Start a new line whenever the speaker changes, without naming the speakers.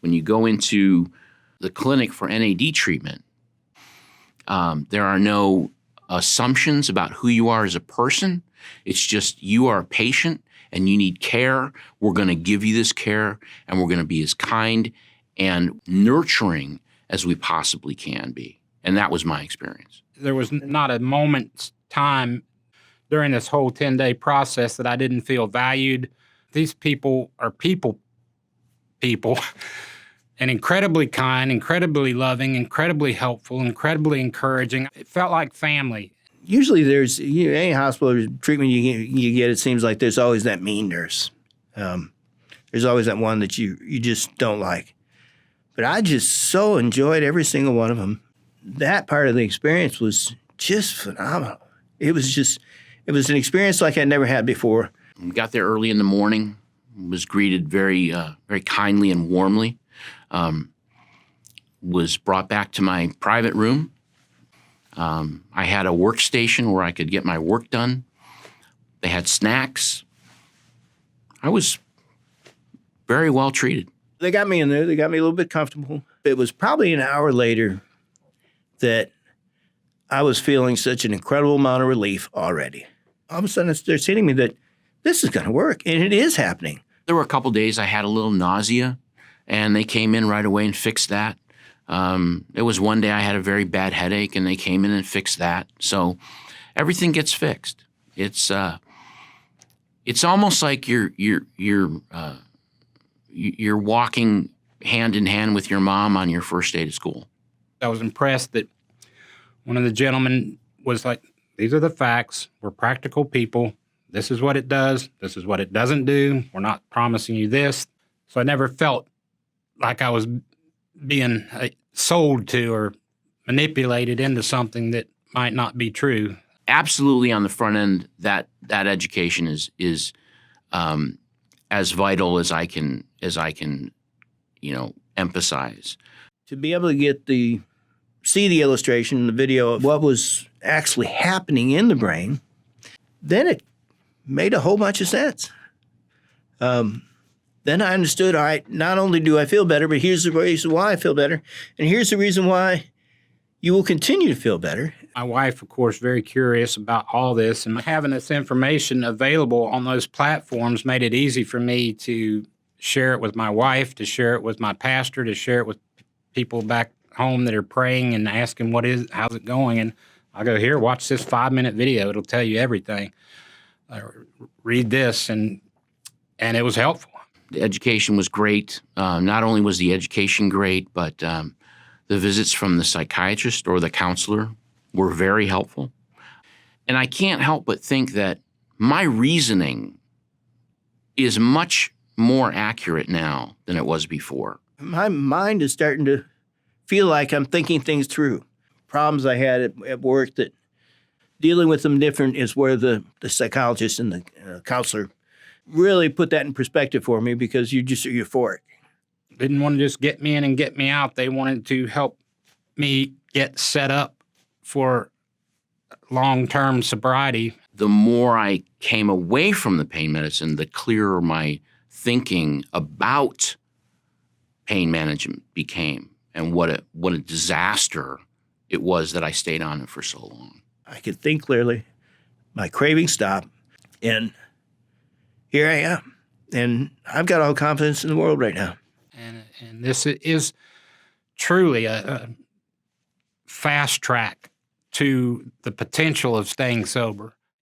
When you go into the clinic for NAD treatment, there are no assumptions about who you are as a person. It's just you are a patient and you need care. We're going to give you this care, and we're going to be as kind and nurturing as we possibly can be. And that was my experience.
There was not a moment's time during this whole 10-day process that I didn't feel valued. These people are people, and incredibly kind, incredibly loving, incredibly helpful, incredibly encouraging. It felt like family.
Usually there's, any hospital treatment you get, it seems like there's always that mean nurse. There's always that one that you just don't like. But I just so enjoyed every single one of them. That part of the experience was just phenomenal. It was an experience like I'd never had before.
We got there early in the morning, was greeted very, very kindly and warmly, was brought back to my private room. I had a workstation where I could get my work done. They had snacks. I was very well treated.
They got me in there. They got me a little bit comfortable. It was probably an hour later that I was feeling such an incredible amount of relief already. All of a sudden, they're hitting me that this is going to work, and it is happening.
There were a couple days I had a little nausea, and they came in right away and fixed that. There was one day I had a very bad headache, and they came in and fixed that. So everything gets fixed. It's almost like you're walking hand in hand with your mom on your first day to school.
I was impressed that one of the gentlemen was like, these are the facts. We're practical people. This is what it does. This is what it doesn't do. We're not promising you this. So I never felt like I was being sold to or manipulated into something that might not be true.
Absolutely, on the front end, that education is as vital as I can emphasize.
To be able to see the illustration, the video of what was actually happening in the brain, then it made a whole bunch of sense. Then I understood, all right, not only do I feel better, but here's the reason why I feel better, and here's the reason why you will continue to feel better.
My wife, of course, very curious about all this, and having this information available on those platforms made it easy for me to share it with my wife, to share it with my pastor, to share it with people back home that are praying and asking how's it going, and I go, here, watch this 5-minute video. It'll tell you everything. Read this, and it was helpful.
The education was great. Not only was the education great, but the visits from the psychiatrist or the counselor were very helpful. And I can't help but think that my reasoning is much more accurate now than it was before.
My mind is starting to feel like I'm thinking things through. Problems I had at work, that dealing with them different is where the psychologist and the counselor really put that in perspective for me, because you're just euphoric.
Didn't want to just get me in and get me out. They wanted to help me get set up for long-term sobriety.
The more I came away from the pain medicine, the clearer my thinking about pain management became, and what a disaster it was that I stayed on it for so long.
I could think clearly. My cravings stopped, and here I am. And I've got all the confidence in the world right now.
And this is truly a fast track to the potential of staying sober.